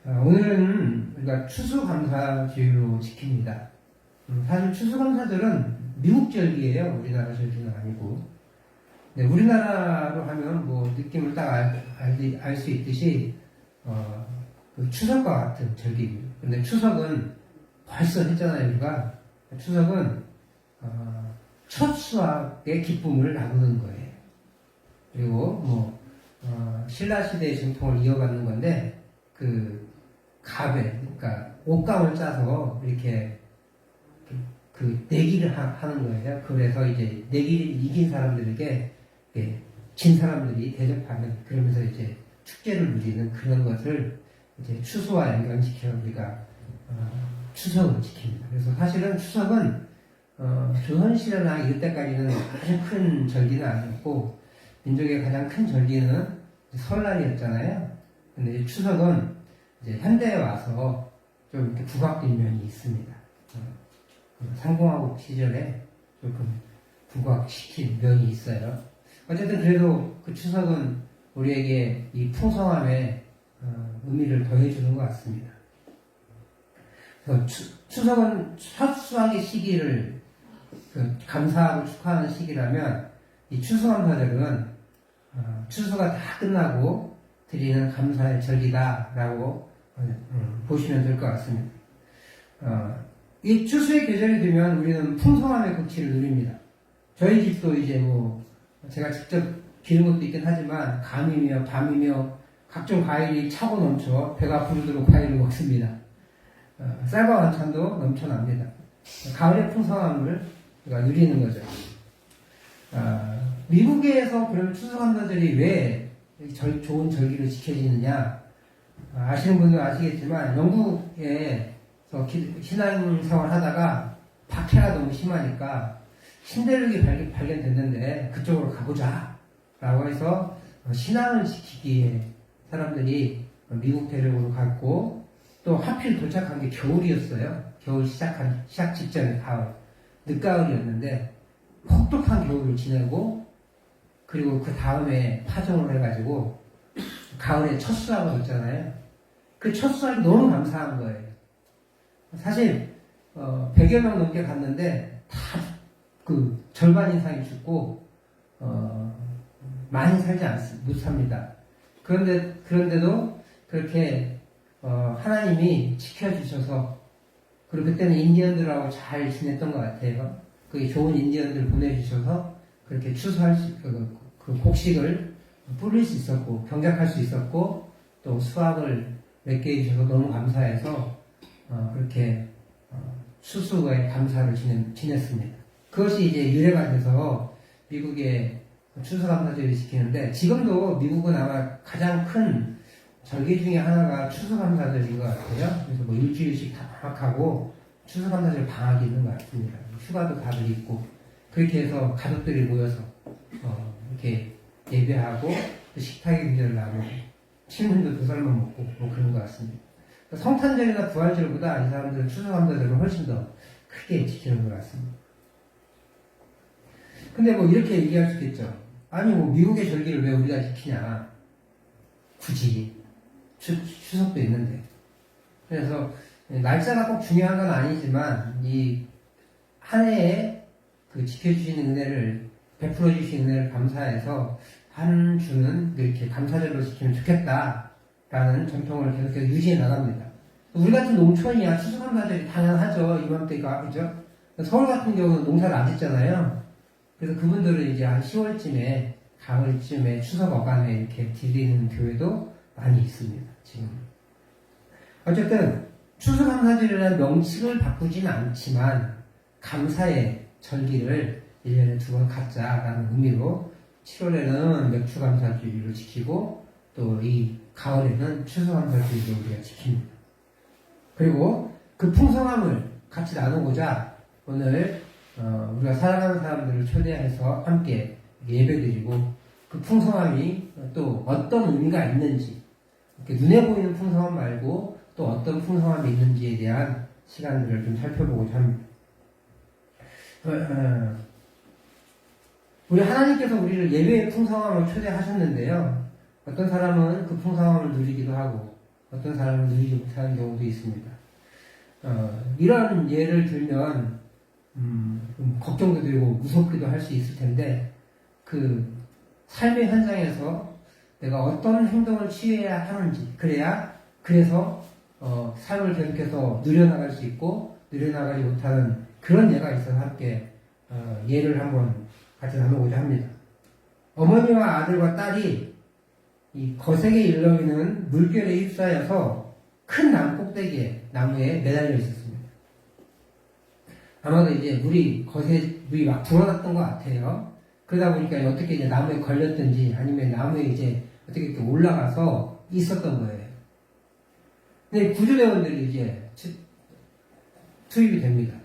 오늘은 우리가 추수감사주의로 지킵니다. 사실 추수감사절은 미국 절기예요. 우리나라 절기는 아니고. 네, 우리나라로 하면 뭐 느낌을 딱 알 수 있듯이 그 추석과 같은 절기입니다. 근데 추석은 벌써 했잖아요. 우리가 추석은 첫 수확의 기쁨을 나누는 거예요. 그리고 뭐 신라 시대의 전통을 이어받는 건데 그 갑에 그러니까 옷감을 짜서 이렇게 그 내기를 하는 거예요. 그래서 이제 내기를 이긴 사람들에게 진 사람들이 대접하는, 그러면서 이제 축제를 누리는 그런 것을 이제 추수와 연관시켜 우리가 추석을 지킵니다. 그래서 사실은 추석은 조선시대나 이럴 때까지는 아주 큰 절기는 아니었고, 민족의 가장 큰 절기는 설날이었잖아요. 근데 추석은 이제 현대에 와서 좀 이렇게 부각된 면이 있습니다. 상공화국 시절에 조금 부각시킨 면이 있어요. 어쨌든 그래도 그 추석은 우리에게 이 풍성함의 의미를 더해주는 것 같습니다. 그래서 추석은 첫 수확의 시기를 감사하고 축하하는 시기라면, 이 추수감사절은 추수가 다 끝나고 드리는 감사의 절기다라고 보시면 될 것 같습니다. 이 추수의 계절이 되면 우리는 풍성함의 극치를 누립니다. 저희 집도 이제 뭐 제가 직접 기른 것도 있긴 하지만 감이며 밤이며 각종 과일이 차고 넘쳐 배가 부르도록 과일을 먹습니다. 쌀과 반찬도 넘쳐납니다. 가을의 풍성함을 우리가 누리는 거죠. 미국에서 그러면 추수감사절이 왜 좋은 절기로 지켜지느냐, 아시는 분들은 아시겠지만 영국에서 신앙생활 하다가 박해가 너무 심하니까 신대륙이 발견됐는데 그쪽으로 가보자 라고 해서 신앙을 지키기에 사람들이 미국 대륙으로 갔고, 또 하필 도착한 게 겨울이었어요. 겨울 시작 직전에 가을, 늦가을이었는데 혹독한 겨울을 지내고, 그리고 그 다음에 파종을 해가지고 가을에 첫 수확을 했잖아요. 그 첫 수확이 너무 감사한 거예요. 사실 100여 명 넘게 갔는데 다 그 절반 이상이 죽고 많이 살지 못 삽니다. 그런데도 그렇게 하나님이 지켜주셔서, 그리고 그때는 인디언들하고 잘 지냈던 것 같아요. 그 좋은 인디언들 보내주셔서 그렇게 추수할 그 곡식을 뿌릴 수 있었고 경작할 수 있었고, 또 수확을 맺게 해주셔서 너무 감사해서 그렇게 추수에 감사를 지냈습니다. 그것이 이제 유래가 돼서 미국의 추수감사절을 지키는데, 지금도 미국은 아마 가장 큰 절기 중에 하나가 추수감사절인 것 같아요. 그래서 뭐 일주일씩 다 방학하고 추수감사절 방학이 있는 것 같습니다. 휴가도 다들 있고, 그렇게 해서 가족들이 모여서 이렇게 예배하고 또 식탁에 기절을 나누고 친구도 두 살만 먹고 뭐 그런 것 같습니다. 성탄절이나 부활절보다 이 사람들은 추수감사절을 훨씬 더 크게 지키는 것 같습니다. 근데 뭐 이렇게 얘기할 수 있겠죠. 아니 뭐 미국의 절기를 왜 우리가 지키냐. 굳이 추석도 있는데. 그래서 날짜가 꼭 중요한 건 아니지만 이 한 해에 그 지켜주시는 은혜를, 베풀어 주시는 은혜를 감사해서 한 주는 이렇게 감사절로 지키면 좋겠다라는 전통을 계속해서 유지해 나갑니다. 우리 같은 농촌이야 추수감사절이 당연하죠. 이맘때가, 그죠? 서울 같은 경우는 농사를 안 짓잖아요. 그래서 그분들은 이제 한 10월쯤에, 가을쯤에 추석 어간에 이렇게 드리는 교회도 많이 있습니다, 지금. 어쨌든, 추수감사절이라는 명칭을 바꾸지는 않지만, 감사의 절기를 1년에 2번 갖자라는 의미로 7월에는 맥주감사주의를 지키고, 또 이 가을에는 추수감사주의를 우리가 지킵니다. 그리고 그 풍성함을 같이 나누고자 오늘 우리가 사랑하는 사람들을 초대해서 함께 예배드리고, 그 풍성함이 또 어떤 의미가 있는지, 이렇게 눈에 보이는 풍성함 말고 또 어떤 풍성함이 있는지에 대한 시간들을 좀 살펴보고자 합니다. 우리 하나님께서 우리를 예배의 풍성함을 초대하셨는데요. 어떤 사람은 그 풍성함을 누리기도 하고, 어떤 사람은 누리지 못하는 경우도 있습니다. 이런 예를 들면 좀 걱정도 되고 무섭기도 할 수 있을 텐데 그 삶의 현장에서 내가 어떤 행동을 취해야 하는지 그래서 삶을 계속해서 누려나갈 수 있고 누려나가지 못하는 그런 예가 있어서 함께 예를 한번 같이 나누고자 합니다. 어머니와 아들과 딸이 이 거세게 일렁이는 물결에 휩싸여서 큰 나무 꼭대기에 나무에 매달려 있었습니다. 아마도 이제 물이 막 불어났던 것 같아요. 그러다 보니까 어떻게 이제 나무에 걸렸든지 아니면 나무에 이제 어떻게 이렇게 올라가서 있었던 거예요. 근데 구조대원들이 이제 투입이 됩니다.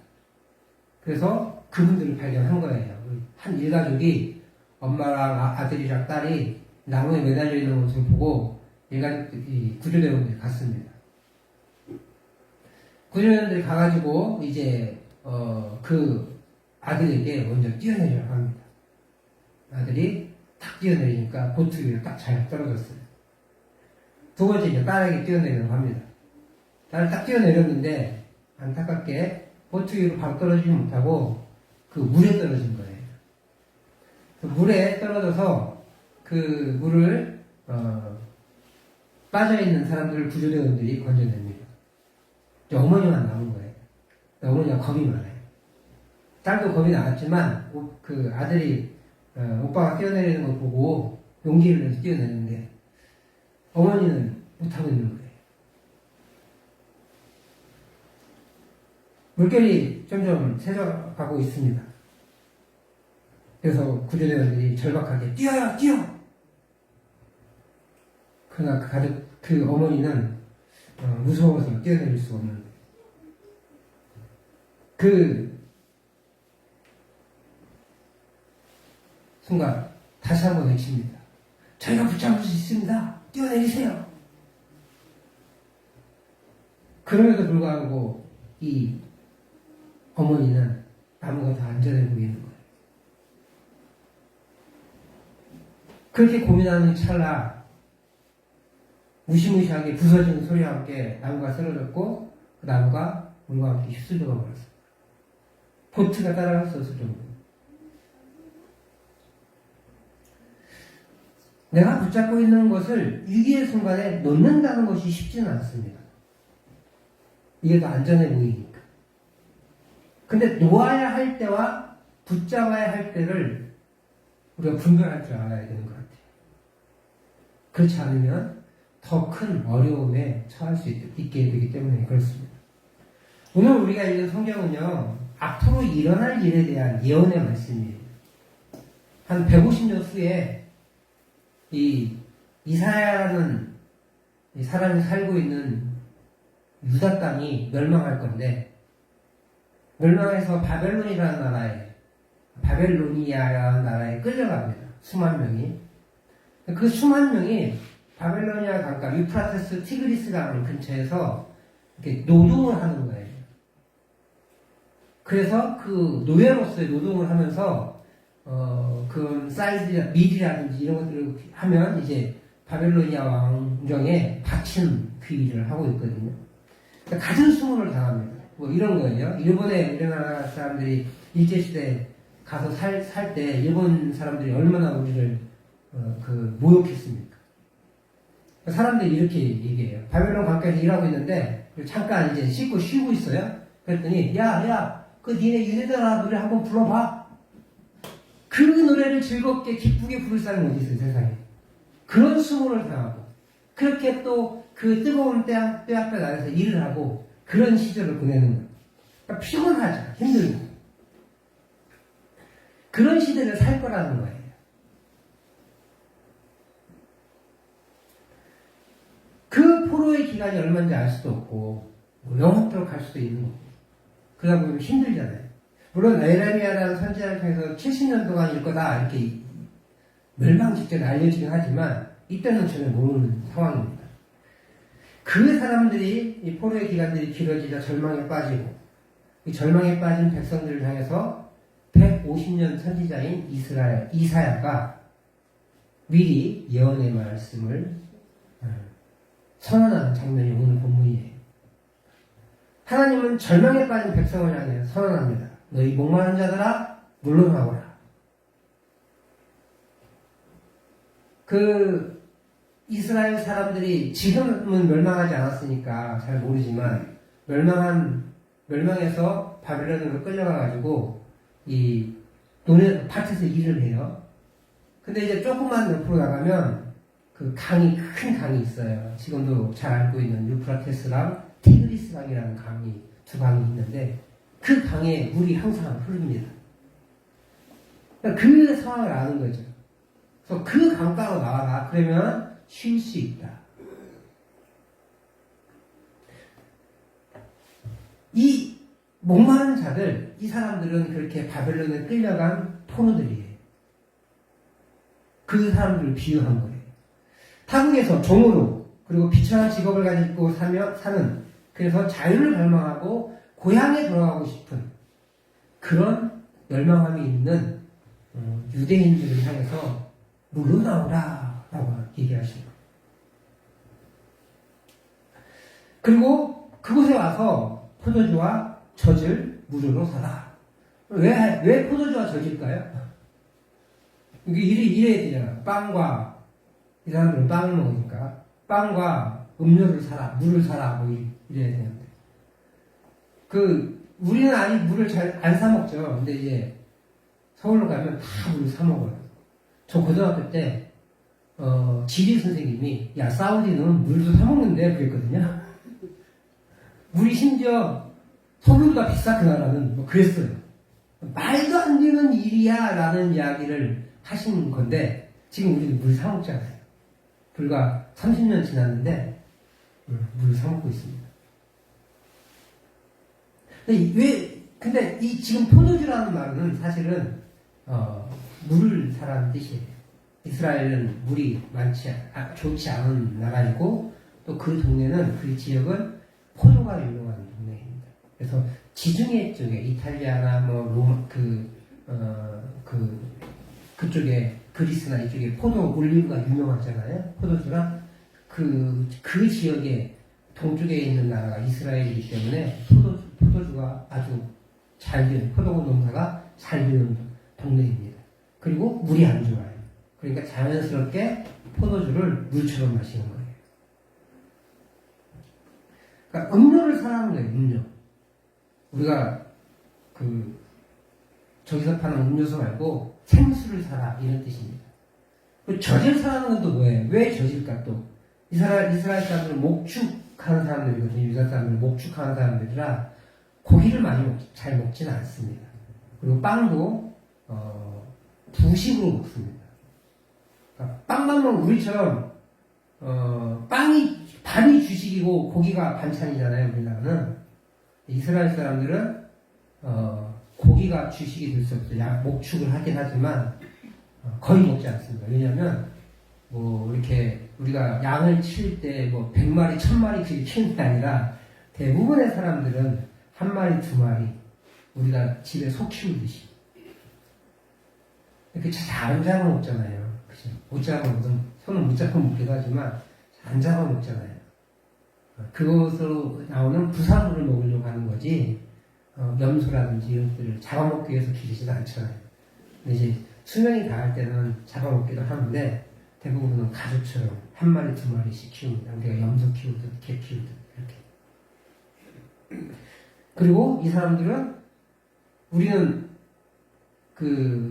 그래서 그분들을 발견한 거예요. 한 일가족이 엄마랑 아들이랑 딸이 나무에 매달려 있는 것을 보고 일가족들이 구조대원들이 갔습니다. 구조대원들이 가가지고 이제 그 아들에게 먼저 뛰어내리라고 합니다. 아들이 탁 뛰어내리니까 보트 위에 딱 잘 떨어졌어요. 두 번째 이제 딸에게 뛰어내리라고 합니다. 딸을 딱 뛰어내렸는데 안타깝게 보트 위로 바로 떨어지지 못하고 그 물에 떨어진 거예요. 그 물에 떨어져서 그 물을 빠져있는 사람들을 구조대원들이 건져냅니다. 어머니만 남은 거예요. 어머니가 겁이 많아요. 딸도 겁이 나왔지만 그 아들이 오빠가 뛰어내리는 걸 보고 용기를 내서 뛰어내는데 어머니는 못하고 있는 거예요. 물결이 점점 세져가고 있습니다. 그래서 구조대원들이 절박하게 뛰어! 그러나 그 어머니는 무서워서 뛰어내릴 수가 없는 거예요. 그 순간 다시 한번 외칩니다. 저희가 붙잡을 수 있습니다. 뛰어내리세요. 그럼에도 불구하고 이 어머니는 나무가 더 안전해 보이는 거예요. 그렇게 고민하는 찰나 무시무시하게 부서지는 소리와 함께 나무가 쓰러졌고 그 나무가 물과 함께 휩쓸려가 버렸어요. 보트가 따라갈 수 없을 정도. 내가 붙잡고 있는 것을 위기의 순간에 놓는다는 것이 쉽지는 않습니다. 이게 더 안전해 보이니까. 근데 놓아야 할 때와 붙잡아야 할 때를 우리가 분별할 줄 알아야 되는 것 같아요. 그렇지 않으면 더 큰 어려움에 처할 수 있게 되기 때문에 그렇습니다. 오늘 우리가 읽은 성경은요, 앞으로 일어날 일에 대한 예언의 말씀이에요. 한 150년 후에 이사야라는 이 사람이 살고 있는 유다 땅이 멸망할 건데, 멸망해서 바벨로니아라는 나라에 끌려갑니다. 수만 명이. 그 수만 명이 바벨로니아 강가, 유프라테스 티그리스 강 근처에서 이렇게 노동을 하는 거예요. 그래서 그 노예로서의 노동을 하면서 그런 밀이라든지 이런 것들을 하면 이제 바벨로니아 왕정에 바치는 그 일을 하고 있거든요. 그러니까 갖은 수모를 당합니다. 뭐 이런 거예요. 일본에 우리나라 사람들이 일제시대 가서 살 때 일본 사람들이 얼마나 우리를 모욕했습니까? 사람들이 이렇게 얘기해요. 바벨론 강가에서 일하고 있는데 잠깐 이제 씻고 쉬고 있어요. 그랬더니 그 니네 유대들아 노래 한번 불러봐. 그 노래를 즐겁게 기쁘게 부를 사람이 어디 있어요, 세상에. 그런 수모를 당하고 그렇게 또 그 뜨거운 뼈아뼈 아래서 일을 하고 그런 시절을 보내는 거예요. 그러니까 피곤하죠. 힘들고. 그런 시대를 살 거라는 거예요. 그 포로의 기간이 얼마인지 알 수도 없고 영원토록 갈 수도 있는 거고 그러다 보면 힘들잖아요. 물론 에레미야라는 선지자를 통해서 70년 동안 일 거다 이렇게 멸망 직전에 알려지긴 하지만 이때는 전혀 모르는 상황입니다. 그 사람들이 이 포로의 기간들이 길어지자 절망에 빠지고 이 절망에 빠진 백성들을 향해서 150년 선지자인 이사야가 미리 예언의 말씀을 선언하는 장면이 오늘 본문이에요. 하나님은 절망에 빠진 백성을 향해 선언합니다. 너희 목마른 자들아 물러나오라. 그 이스라엘 사람들이 지금은 멸망하지 않았으니까 잘 모르지만 멸망해서 바벨론으로 끌려가가지고 이 밭에서 일을 해요. 근데 이제 조금만 옆으로 나가면 그 큰 강이 있어요. 지금도 잘 알고 있는 유프라테스랑 티그리스 강이라는 강이 두 강이 있는데 그 강에 물이 항상 흐릅니다. 그러니까 그 상황을 아는 거죠. 그래서 그 강가로 나와라. 그러면 쉴 수 있다. 이 목마른 자들, 이 사람들은 그렇게 바벨론에 끌려간 포로들이에요. 그 사람들을 비유한 거예요. 타국에서 종으로 그리고 비천한 직업을 가지고 사는 그래서 자유를 갈망하고 고향에 돌아가고 싶은 그런 열망함이 있는 유대인들을 향해서 물러나오라 라고 얘기하시는 거예요. 그리고 그곳에 와서 포도주와 젖을 무료로 사라. 왜 포도주와 젖일까요? 이게 이래야 되잖아. 빵과, 이 사람들은 빵을 먹으니까, 빵과 음료를 사라, 물을 사라, 뭐 이래야 되는데. 우리는 아니 물을 잘 안 사먹죠. 근데 이제 서울로 가면 다 물을 사먹어요. 저 고등학교 때, 지리 선생님이, 야, 사우디는 물도 사먹는데, 그랬거든요. 물이 심지어 석유보다 비싸, 그 나라는. 뭐 그랬어요. 말도 안 되는 일이야, 라는 이야기를 하신 건데, 지금 우리는 물 사먹잖아요. 불과 30년 지났는데, 물을 사먹고 있습니다. 근데 이 지금 포도주라는 말은 사실은, 물을 사라는 뜻이에요. 이스라엘은 물이 좋지 않은 나라이고, 또 그 동네는, 그 지역은 포도가 유명한 동네입니다. 그래서 지중해 쪽에, 이탈리아나 그쪽에, 그리스나 이쪽에 포도, 올리브가 유명하잖아요. 포도주랑. 그 지역에, 동쪽에 있는 나라가 이스라엘이기 때문에 포도주가 아주 잘 되는, 포도 농사가 잘 되는 동네입니다. 그리고 물이 안 좋아요. 그러니까 자연스럽게 포도주를 물처럼 마시는 거예요. 그러니까 음료를 사라는 거예요, 음료. 우리가 저기서 파는 음료수 말고 생수를 사라, 이런 뜻입니다. 젖을 사라는 건 또 뭐예요? 왜 젖일까 또? 이스라엘 사람들은 목축하는 사람들이거든요. 유다 사람들은 목축하는 사람들이라 고기를 잘 먹지는 않습니다. 그리고 빵도 부식으로 먹습니다. 그러니까 빵만 먹으면 우리처럼 밥이 주식이고 고기가 반찬이잖아요. 우리나라는. 이스라엘 사람들은 고기가 주식이 될 수 없어요. 목축을 하긴 하지만 거의 먹지 않습니다. 왜냐하면 이렇게 우리가 양을 칠 때 100마리, 1000마리 그렇게 키우는 게 아니라 대부분의 사람들은 한 마리, 두 마리 우리가 집에 소 키우듯이 이렇게 잘 안 잡아 먹잖아요. 그죠? 못 잡아 먹든 손은 못 잡아 먹기도 하지만 안 잡아 먹잖아요. 그것으로 나오는 부산물을 먹으려고 하는 거지 염소라든지 이런 것들을 잡아먹기 위해서 기르지도 않잖아요. 근데 이제 수명이 다할 때는 잡아먹기도 하는데 대부분은 가족처럼 한 마리, 두 마리씩 키웁니다. 우리가 염소 키우듯 개 키우듯 이렇게. 그리고 이 사람들은 우리는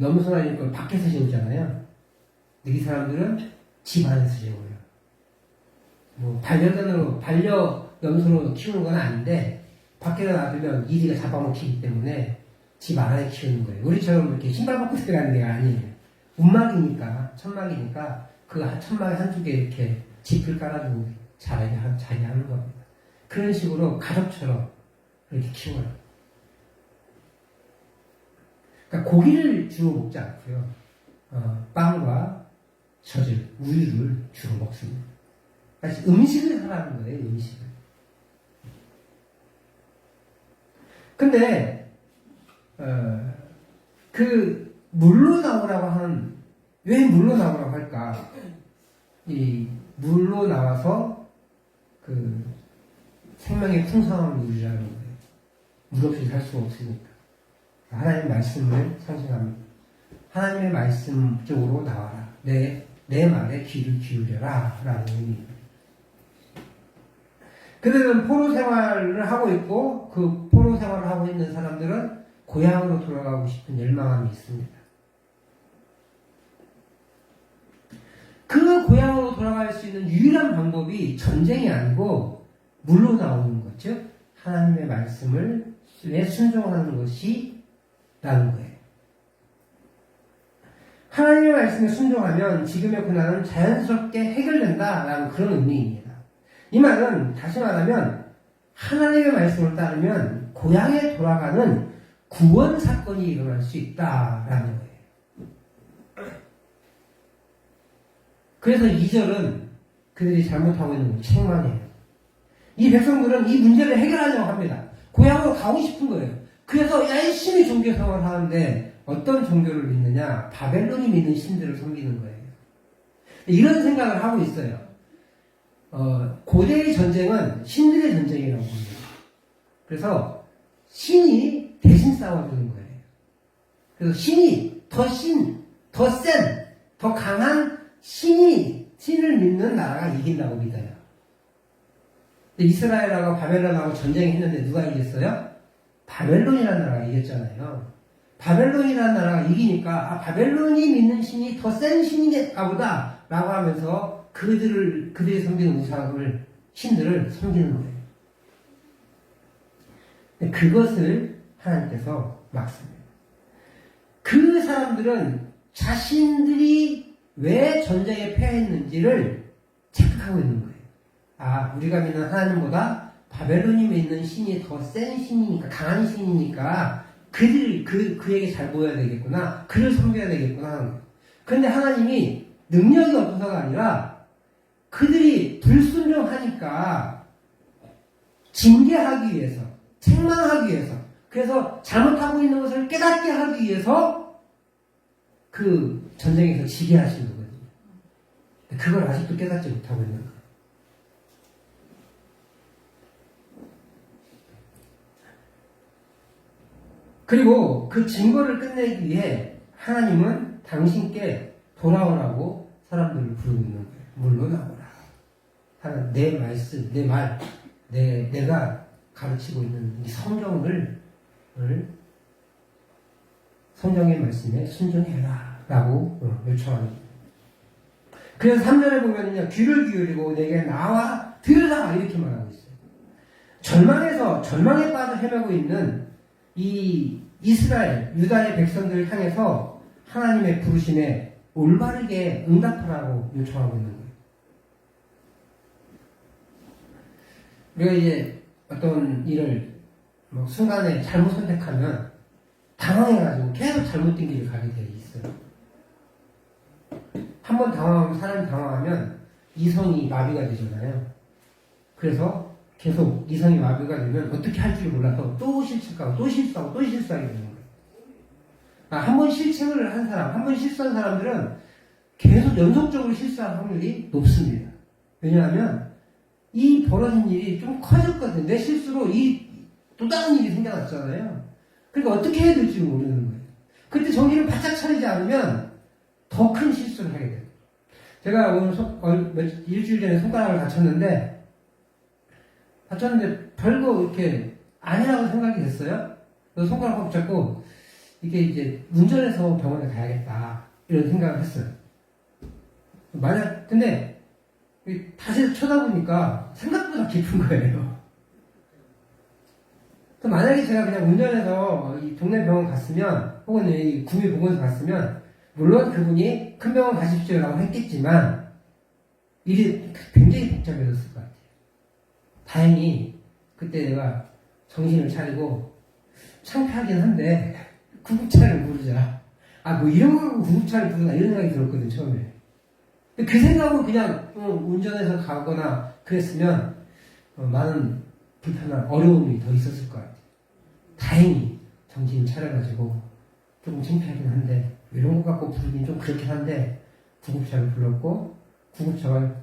염소나 이런 걸 밖에서 재우잖아요. 근데 이 사람들은 집 안에서 재워요. 반려염소로 키우는 건 아닌데 밖에다 놔두면 이리가 잡아먹히기 때문에 집 안에 키우는 거예요. 우리처럼 이렇게 신발 벗고 들어가는 데가 아니에요. 움막이니까, 천막이니까 그 천막에 한쪽에 이렇게 짚을 깔아주고 자기 하는 겁니다. 그런 식으로 가족처럼 이렇게 키워요. 그러니까 고기를 주로 먹지 않고요. 빵과 젖을, 우유를 주로 먹습니다. 그러니까 음식을 하라는 거예요, 음식을. 근데 물로 나오라고 하는, 왜 물로 나오라고 할까? 이 물로 나와서 그 생명의 풍성함을 누리라는 거예요. 물 없이 살 수가 없으니까. 하나님의 말씀을 상징합니다. 하나님의 말씀 쪽으로 나와라. 내 말에 귀를 기울여라. 라는 의미입니다. 그들은 포로 생활을 하고 있고, 그 포로 생활을 하고 있는 사람들은 고향으로 돌아가고 싶은 열망함이 있습니다. 그 고향으로 돌아갈 수 있는 유일한 방법이 전쟁이 아니고 물로 나오는 것, 즉 하나님의 말씀에 순종하는 것이 라는 거예요. 하나님의 말씀에 순종하면 지금의 고난은 자연스럽게 해결된다라는 그런 의미입니다. 이 말은 다시 말하면 하나님의 말씀을 따르면 고향에 돌아가는 구원 사건이 일어날 수 있다라는 거예요. 그래서 2절은 그들이 잘못하고 있는 건 책망이에요. 이 백성들은 이 문제를 해결하려고 합니다. 고향으로 가고 싶은 거예요. 그래서 열심히 종교 생활을 하는데 어떤 종교를 믿느냐? 바벨론이 믿는 신들을 섬기는 거예요. 이런 생각을 하고 있어요. 고대의 전쟁은 신들의 전쟁이라고 합니다. 그래서 신이 대신 싸워주는 거예요. 그래서 신이 더 센, 더 강한 신을 믿는 나라가 이긴다고 믿어요. 이스라엘하고 바벨론하고 전쟁했는데 누가 이겼어요? 바벨론이라는 나라가 이겼잖아요. 바벨론이라는 나라가 이기니까 바벨론이 믿는 신이 더 센 신인가 보다 라고 하면서 그들이 섬기는 신들을 섬기는 거예요. 그것을 하나님께서 막습니다. 그 사람들은 자신들이 왜 전쟁에 패했는지를 체크하고 있는 거예요. 우리가 믿는 하나님보다 바벨론이 믿는 신이 더 센 신이니까, 강한 신이니까 그에게 잘 보여야 되겠구나, 그를 섬겨야 되겠구나 하는 거예요. 그런데 하나님이 능력이 없어서가 아니라 그들이 불순종하니까 징계하기 위해서, 책망하기 위해서, 그래서 잘못하고 있는 것을 깨닫게 하기 위해서 그 전쟁에서 지게 하시는 거거든요. 그걸 아직도 깨닫지 못하고 있는 거예요. 그리고 그 증거를 끝내기 위해 하나님은 당신께 돌아오라고 사람들을 부르고 있는 거예요. 물로 나오라. 하나님, 내 말씀, 내 말, 내가 가르치고 있는 이 성경의 말씀에 순종해라. 라고 요청합니다. 그래서 3절에 보면요, 귀를 기울이고 내게 나와 들으라. 이렇게 말하고 있어요. 절망에 빠져 헤매고 있는 이 이스라엘, 유다의 백성들을 향해서 하나님의 부르심에 올바르게 응답하라고 요청하고 있는 거예요. 우리가 이제 어떤 일을 순간에 잘못 선택하면 당황해가지고 계속 잘못된 길을 가게 돼 있어요. 한번 당황하면, 사람이 당황하면 이성이 마비가 되잖아요. 그래서 계속 이성이 마비가 되면 어떻게 할 줄 몰라서 또 실책하고 또 실수하고 또 실수하게 되는 거예요. 한 번 실책을 한 사람, 한 번 실수한 사람들은 계속 연속적으로 실수할 확률이 높습니다. 왜냐하면 이 벌어진 일이 좀 커졌거든요. 내 실수로 또 다른 일이 생겨났잖아요. 그러니까 어떻게 해야 될지 모르는 거예요. 그때 정신을 바짝 차리지 않으면 더 큰 실수를 하게 돼요. 제가 오늘 일주일 전에 손가락을 다쳤는데 별거 이렇게 아니라고 생각이 됐어요. 그래서 손가락을 붙잡고 이게 이제 운전해서 병원에 가야겠다 이런 생각을 했어요. 근데 다시 쳐다보니까 생각보다 깊은 거예요. 만약에 제가 그냥 운전해서 이 동네 병원 갔으면, 혹은 이 구미보건소 갔으면, 물론 그분이 큰 병원 가십시오라고 했겠지만 일이 굉장히 복잡해졌을 것 같아요. 다행히 그때 내가 정신을 차리고, 창피하긴 한데 구급차를 부르자. 이런 거 구급차를 부르나 이런 생각이 들었거든 처음에. 근데 그 생각으로 그냥 운전해서 가거나 그랬으면 많은 불편한 어려움이 더 있었을 것 같아요. 다행히 정신을 차려가지고, 조금 창피하긴 한데 이런 거 갖고 부르긴 좀 그렇긴 한데 구급차를 불렀고, 구급차가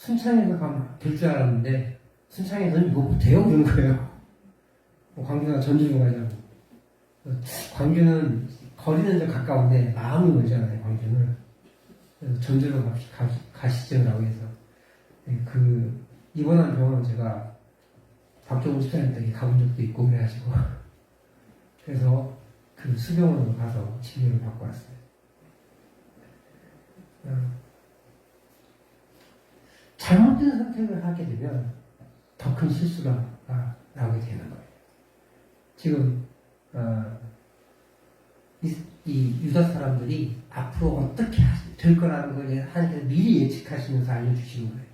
순창에서 가면 될 줄 알았는데 순창에서는 이거 못해요 그런 거예요. 광주가 전주로 가자고. 광주는 거리는 좀 가까운데 마음이 멀잖아요. 광주는. 그래서 전주로 가시죠라고 해서 입원한 병원 제가 박종훈 수장님께 가본 적도 있고 그래가지고 그래서 그 수병원으로 가서 진료를 받고 왔어요. 잘못된 선택을 하게 되면 더 큰 실수가 나오게 되는 거예요. 지금 이 유다 사람들이 앞으로 어떻게 될 거라는 걸 미리 예측하시면서 알려주시는 거예요.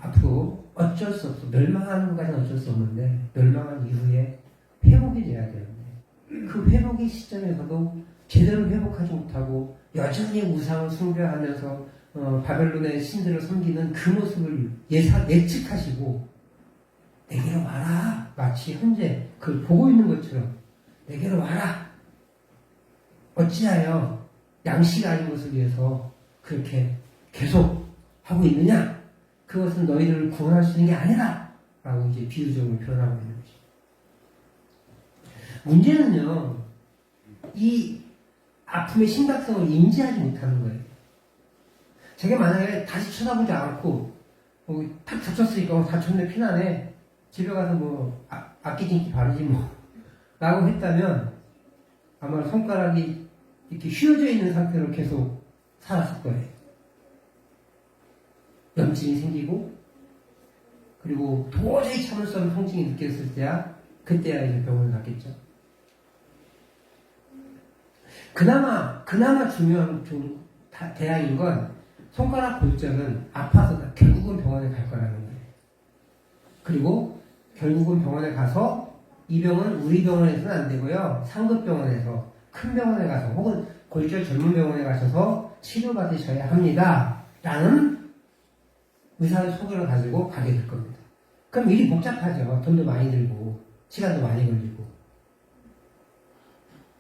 앞으로 어쩔 수 없어. 멸망하는 것까지는 어쩔 수 없는데 멸망한 이후에 회복이 돼야 되는데 그 회복의 시점에서도 제대로 회복하지 못하고 여전히 우상을 숭배하면서 바벨론의 신들을 섬기는 그 모습을 예측하시고 내게로 와라. 마치 현재 그걸 보고 있는 것처럼 내게로 와라. 어찌하여 양식 아닌 것을 위해서 그렇게 계속 하고 있느냐? 그것은 너희들을 구원할 수 있는 게 아니다. 라고 이제 비유적으로 표현하고 있는 거죠. 문제는요, 이 아픔의 심각성을 인지하지 못하는 거예요. 제가 만약에 다시 쳐다보지 않고, 탁 다쳤으니까, 다쳤네, 피나네. 집에 가서 악기진기 바르지 라고 했다면, 아마 손가락이 이렇게 휘어져 있는 상태로 계속 살았을 거예요. 염증이 생기고, 그리고 도저히 참을 수 없는 통증이 느꼈을 때야, 그때야 이제 병원을 갔겠죠. 그나마 중요한 대안인 건 손가락 골절은 아파서 결국은 병원에 갈 거라는 거예요. 그리고 결국은 병원에 가서 이 병은 우리 병원에서는 안 되고요. 상급 병원에서 큰 병원에 가서 혹은 골절 전문 병원에 가셔서 치료받으셔야 합니다. 라는 의사의 소견을 가지고 가게 될 겁니다. 그럼 일이 복잡하죠. 돈도 많이 들고 시간도 많이 걸리고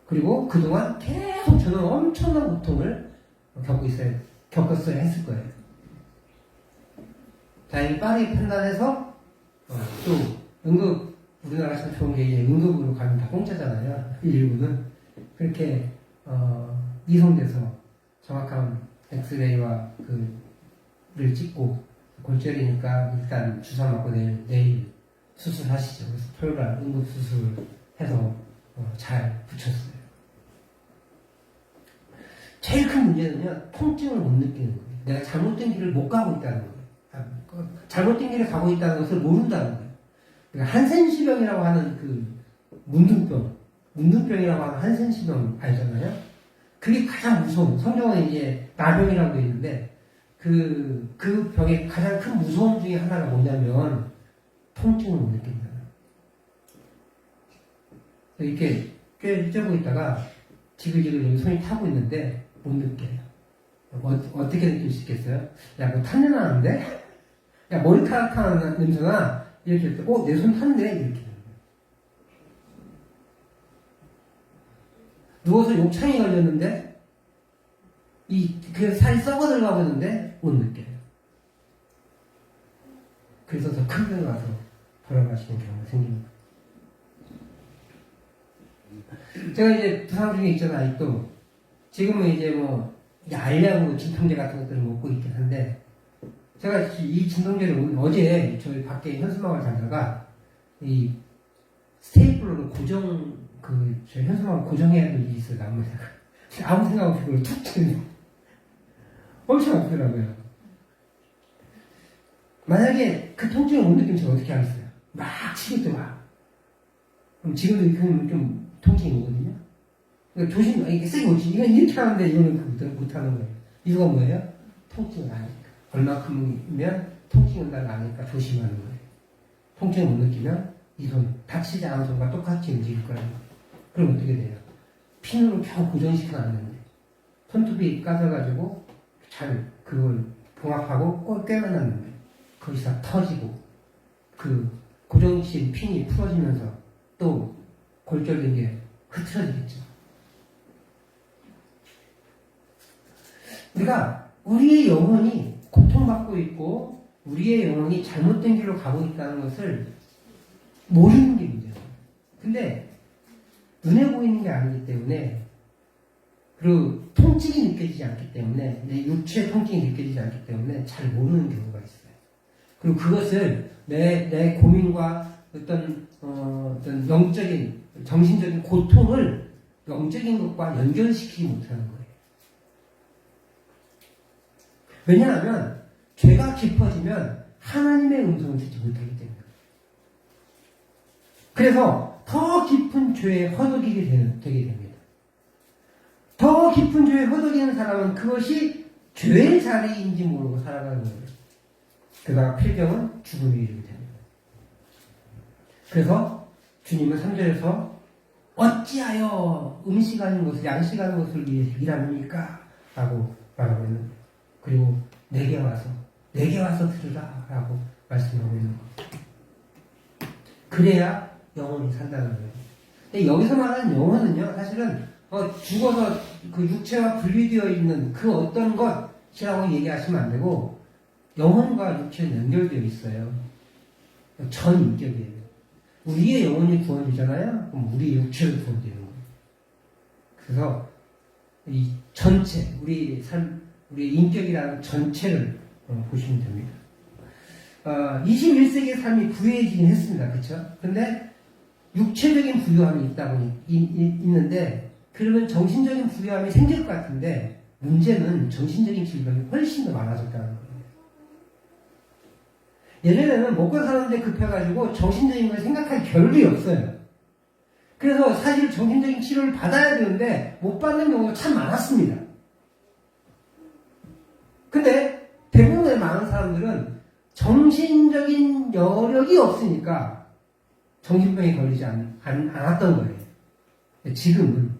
그리고 그동안 계속 저는 엄청난 고통을 겪었어야 했을 거예요. 다행히 빠르게 판단해서 또 우리나라 참 좋은 게 이제 응급으로 가면 다 공짜잖아요. 119는 그렇게 이송돼서 정확한 엑스레이와 를 찍고 골절이니까 일단 주사 맞고 내일 수술하시죠. 그래서 토요일날 응급 수술을 해서 잘 붙였어요. 제일 큰 문제는요, 통증을 못 느끼는 거예요. 내가 잘못된 길을 못 가고 있다는 거예요. 잘못된 길을 가고 있다는 것을 모른다는 거예요. 그러니까 한센시병이라고 하는 문둥병이라고 하는 한센시병 알잖아요? 그게 가장 무서운, 성경은 이제 나병이라고 되어 있는데, 그 병의 가장 큰 무서움 중에 하나가 뭐냐면, 통증을 못 느낀다. 이렇게 쬐고 있다가, 지글지글 여기 손이 타고 있는데, 못 느껴요. 어떻게 느낄 수 있겠어요? 야, 뭐 탄내 나는데? 야, 머리카락 타는 냄새나? 이렇게 할 때, 내 손 탔네? 이렇게. 누워서 욕창이 걸렸는데, 그 살이 썩어 들어가고 있는데, 못 느껴요. 그래서 더 큰 병에 가서 돌아가시는 경우가 생깁니다. 제가 이제 부상 중에 있잖아요, 아직도. 지금은 이제 알약으로 진통제 같은 것들을 먹고 있긴 한데, 제가 이 진통제를 어제 저희 밖에 현수막을 달다가, 이 스테이플러로 저희 현수막을 고정해야 할 일이 있어요, 아무 생각 없이 그걸 툭 치는. 엄청 아프더라고요. 만약에 그 통증을 못 느끼면 제가 어떻게 하겠어요? 막 치겠죠, 막. 그럼 지금도 좀 통증이 오거든요? 그러니까 이게 세게 오지. 이건 이렇게 하는데 이거는 못하는 거예요. 이유가 뭐예요? 통증을 아니까. 얼마큼이면 통증을 날 아니까 조심하는 거예요. 통증을 못 느끼면 이 손, 다치지 않은 손과 똑같이 움직일 거라는 거예요. 그럼 어떻게 돼요? 핀으로 겨우 고정시켜놨는데, 손톱이 까져가지고, 그걸 봉합하고 꼭 꿰매놨는데, 거기서 터지고, 고정시킨 핀이 풀어지면서 또 골절된 게 흐트러지겠죠. 우리가, 우리의 영혼이 고통 고통받고 있고 우리의 영혼이 잘못된 길로 가고 있다는 것을 모르는 게 문제예요. 근데 눈에 보이는 게 아니기 때문에, 그리고 통증이 느껴지지 않기 때문에, 내 육체의 통증이 느껴지지 않기 때문에 잘 모르는 경우가 있어요. 그리고 그것을 내 고민과 어떤 영적인, 정신적인 고통을 영적인 것과 연결시키지 못하는 거예요. 왜냐하면 죄가 깊어지면 하나님의 음성을 듣지 못하기 때문에. 그래서 더 깊은 죄에 허덕이게 되게 됩니다. 더 깊은 죄에 허덕이는 사람은 그것이 죄의 자리인지 모르고 살아가는 거예요. 그러다가 필경은 죽음에 이르게 됩니다. 그래서 주님은 3절에서 어찌하여 음식하는 것을, 양식하는 것을 위해서 일합니까? 라고 말하고 있는 거예요. 그리고 내게 와서 들으라 라고 말씀하고 있는 거예요. 그래야 영혼이 산다는 거예요. 근데 여기서 말하는 영혼은요, 사실은 죽어서 그 육체와 분리되어 있는 그 어떤 것이라고 얘기하시면 안 되고, 영혼과 육체는 연결되어 있어요. 전 인격이에요. 우리의 영혼이 구원되잖아요? 그럼 우리의 육체를 구원되는 거예요. 그래서 이 전체, 우리 인격이라는 전체를 보시면 됩니다. 21세기의 삶이 부유해지긴 했습니다. 그쵸? 근데 육체적인 부유함이 있는데, 그러면 정신적인 부유함이 생길 것 같은데, 문제는 정신적인 질병이 훨씬 더 많아졌다는 거예요. 예전에는 먹고 사는데 급해가지고 정신적인 걸 생각할 겨를이 없어요. 그래서 사실 정신적인 치료를 받아야 되는데 못 받는 경우가 참 많았습니다. 근데 대부분의 많은 사람들은 정신적인 여력이 없으니까 정신병에 걸리지 않았던 거예요. 지금은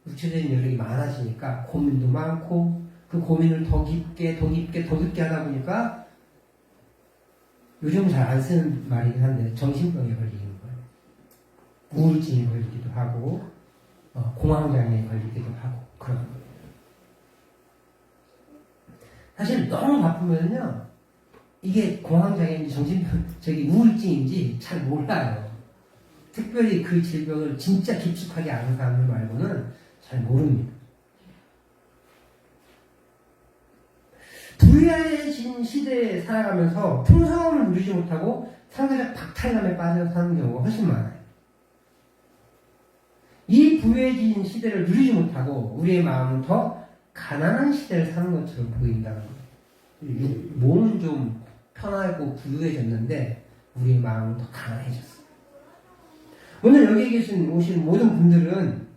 육체적인 여력이 많아지니까 고민도 많고, 그 고민을 더 깊게 하다 보니까 요즘 잘 안 쓰는 말이긴 한데 정신병에 걸리는 거예요. 우울증에 걸리기도 하고 공황장애에 걸리기도 하고 그런 거예요. 사실 너무 바쁘면요, 이게 공황장애인지 우울증인지 잘 몰라요. 특별히 그 질병을 진짜 깊숙하게 아는 사람들 말고는 잘 모릅니다. 부유해진 시대에 살아가면서 풍성함을 누리지 못하고 상대적 박탈감에 빠져 사는 경우가 훨씬 많아요. 이 부유해진 시대를 누리지 못하고 우리의 마음은 더 가난한 시대를 사는 것처럼 보인다는 거예요. 몸은 좀 편하고 부유해졌는데 우리의 마음은 더 가난해졌어요. 오늘 여기 오신 모든 분들은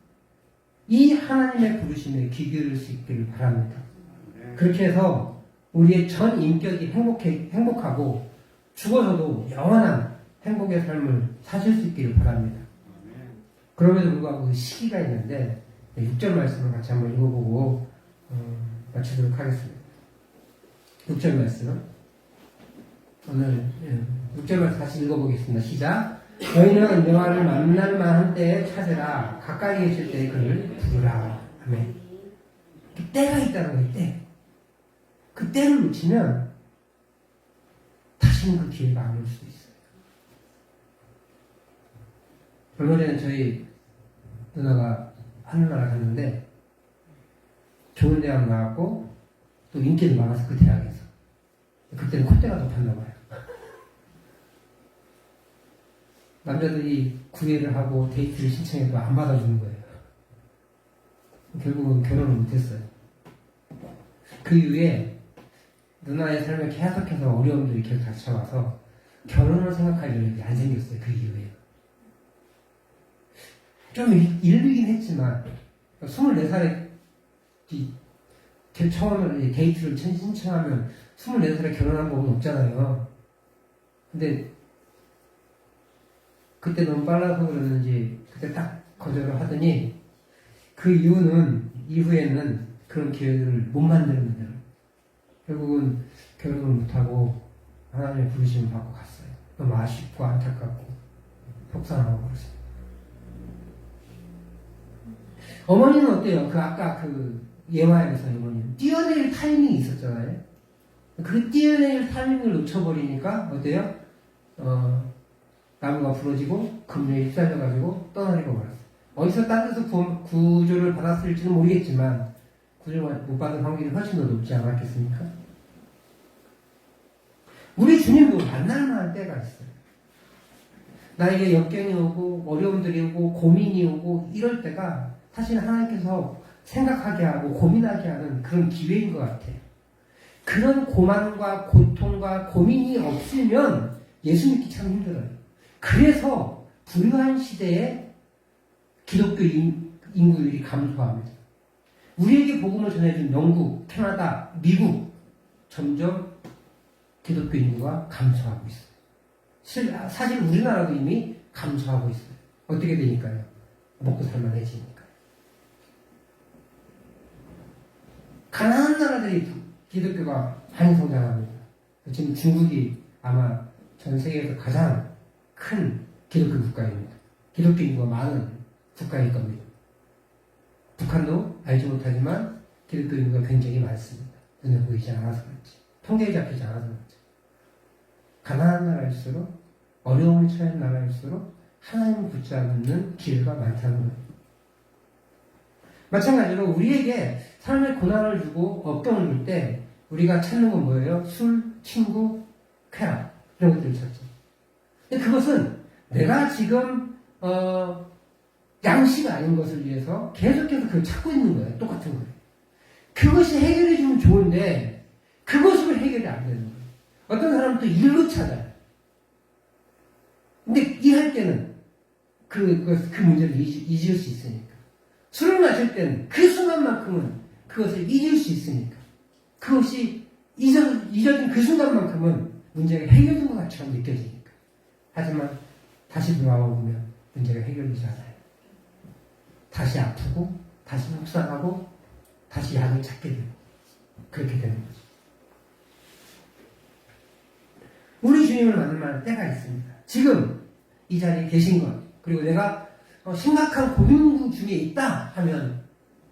이 하나님의 부르심에 귀 기울일 수 있기를 바랍니다. 그렇게 해서 우리의 전 인격이 행복하고 죽어서도 영원한 행복의 삶을 사실 수 있기를 바랍니다. 그럼에도 불구하고 그 시기가 있는데 6절 말씀을 같이 한번 읽어보고 마치도록 하겠습니다. 6절 말씀, 오늘 6절 말씀 다시 읽어보겠습니다. 시작. 너희는 여호와를 만날 만한 때에 찾으라. 가까이 계실 때에 그를 부르라. 아멘. 때가 있다는 거예요. 때. 그 때를 놓치면 다시는 그 기회가 안 올 수도 있어요. 얼마 전에 저희 누나가 하늘나라 갔는데 좋은 대학 나왔고 또 인기도 많아서 그 대학에서 그때는 콧대가 높았나 봐요. 남자들이 구애를 하고 데이트를 신청해도 안 받아주는 거예요. 결국은 결혼을 못했어요. 그 이후에 누나의 삶에 계속해서 어려움들이 계속 닥쳐와서 결혼을 생각할 여력이 안 생겼어요. 그 이후에. 좀 일비긴 했지만 24살에 처음에 데이트를 신청하면 24살에 결혼한 법은 없잖아요. 근데 그때 너무 빨라서 그러는지 그때 딱 거절을 하더니 그 이후에는 그런 기회를 못 만드는 거예요. 결국은 결혼을 못하고 하나님의 부르심을 받고 갔어요. 너무 아쉽고 안타깝고 속상하고 그렇습니다. 어머니는 어때요? 아까 그 예화에서 어머니는 뛰어내릴 타이밍이 있었잖아요. 그 뛰어낼 타이밍을 놓쳐버리니까 어때요? 나무가 부러지고 급류에 휩싸여가지고 떠나려고 버렸어요. 어디서 딴 데서 구조를 받았을지는 모르겠지만 구조를 못 받은 확률이 훨씬 더 높지 않았겠습니까? 우리 주님도 만날 만한 때가 있어요. 나에게 역경이 오고 어려움들이 오고 고민이 오고 이럴 때가 사실 하나님께서 생각하게 하고 고민하게 하는 그런 기회인 것 같아요. 그런 고만과 고통과 고민이 없으면 예수 믿기 참 힘들어요. 그래서 불우한 시대에 기독교 인구율이 감소합니다. 우리에게 복음을 전해준 영국, 캐나다, 미국 점점 기독교 인구가 감소하고 있어요. 사실 우리나라도 이미 감소하고 있어요. 어떻게 되니까요? 먹고 살만해지니까. 가난한 나라들이 기독교가 많이 성장합니다. 지금 중국이 아마 전 세계에서 가장 큰 기독교 국가입니다. 기독교 인구가 많은 국가일 겁니다. 북한도 알지 못하지만 기독교 인구가 굉장히 많습니다. 눈에 보이지 않아서 그렇지. 통계에 잡히지 않아서 그렇지. 가난한 나라일수록 어려움을 처한 나라일수록 하나님을 붙잡는 기회가 많다는 거예요. 마찬가지로 우리에게 삶의 고난을 주고 억경을 줄 때 우리가 찾는 건 뭐예요? 술, 친구, 쾌락 이런 것들을 찾죠. 근데 그것은 내가 지금 양식 아닌 것을 위해서 계속해서 그걸 찾고 있는 거예요. 똑같은 거예요. 그것이 해결해 주면 좋은데 그것으로 해결이 안 되는 거예요. 어떤 사람은 또 일로 찾아요. 근데 일할 때는 그 문제를 잊을 수 있으니까. 술을 마실 때는 그 순간만큼은 그것을 잊을 수 있으니까. 그것이 잊어진 그 순간만큼은 문제가 해결된 것 같이만 느껴지니까. 하지만 다시 돌아와 보면 문제가 해결되지 않아요. 다시 아프고 다시 속상하고 다시 약을 찾게 되고 그렇게 되는 거죠. 우리 주님을 만날 만한 때가 있습니다. 지금 이 자리에 계신 것 그리고 내가 심각한 고민 중에 있다 하면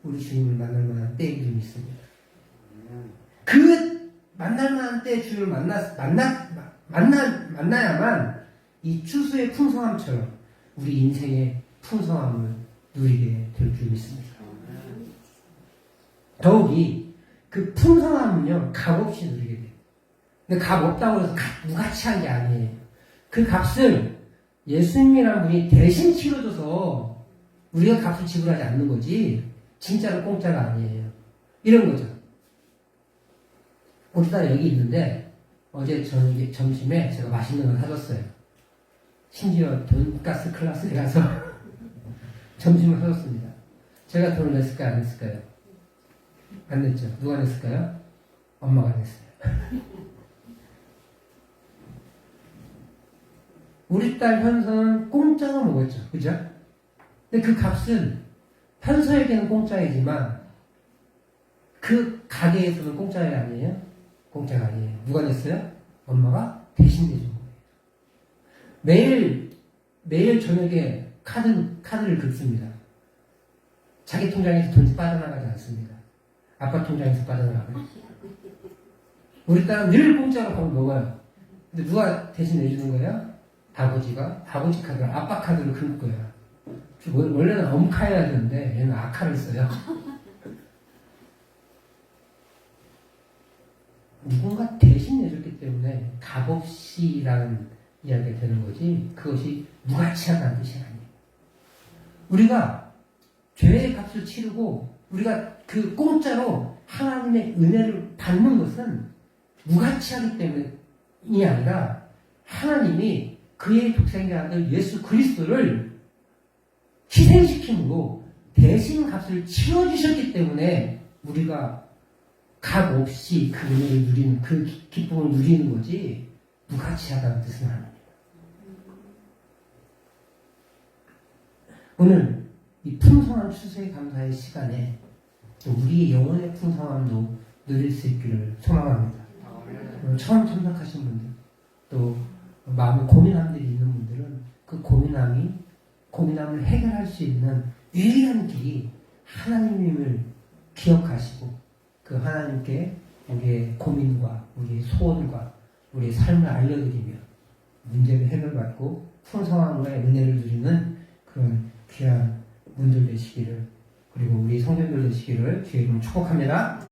우리 주님을 만날 만한 때가 좀 있습니다. 그 만날 만한 때 주님을 만나야만 이 추수의 풍성함처럼 우리 인생의 풍성함을 누리게 될 줄 믿습니다. 더욱이 그 풍성함은요 값없이 누리게 돼요. 근데 값 없다고 해서 무가치한 게 아니에요. 그 값을 예수님이라는 분이 대신 치러줘서 우리가 값을 지불하지 않는 거지 진짜로 공짜가 아니에요. 이런 거죠. 우리가 여기 있는데 어제 저녁에 점심에 제가 맛있는 걸 사줬어요. 심지어 돈가스 클래스에 가서 점심을 사줬습니다. 제가 돈을 냈을까요? 안 냈을까요? 안 냈죠. 누가 냈을까요? 엄마가 냈어요. 우리 딸 현서는 공짜로 먹었죠. 그죠? 근데 그 값은 현서에게는 공짜이지만 그 가게에서는 공짜가 아니에요? 공짜가 아니에요. 누가 냈어요? 엄마가 대신 내준 거예요. 매일 저녁에 카드를 긁습니다. 자기 통장에서 돈이 빠져나가지 않습니다. 아빠 통장에서 빠져나가요. 우리 딸은 늘 공짜로 밥을 먹어요. 근데 누가 대신 내주는 거예요? 아버지가 아버지 카드를 아빠 카드를 긁을 거예요. 원래는 엄카해야 되는데 얘는 아카를 써요. 누군가 대신 내줬기 때문에 값없이라는 이야기가 되는 거지 그것이 무가치하다는 뜻이 아니에요. 우리가 죄의 값을 치르고 우리가 그 공짜로 하나님의 은혜를 받는 것은 무가치하기 때문이 아니라 하나님이 그의 독생자 아들 예수 그리스도를 희생시킴으로 대신 값을 치러주셨기 때문에 우리가 값 없이 그 은혜를 누리는 그 기쁨을 누리는 거지 무가치하다는 뜻은 아닙니다. 오늘 이 풍성한 추수의 감사의 시간에 우리의 영혼의 풍성함도 누릴 수 있기를 소망합니다. 처음 참석하신 분들 또 마음에 고민함들이 있는 분들은 그 고민함을 해결할 수 있는 유일한 길이 하나님을 기억하시고 그 하나님께 우리의 고민과 우리의 소원과 우리의 삶을 알려드리며 문제를 해결받고 풍성함의 은혜를 누리는 그런 귀한 분들 되시기를, 그리고 우리 성도들 되시기를 주의 이름으로 축복합니다.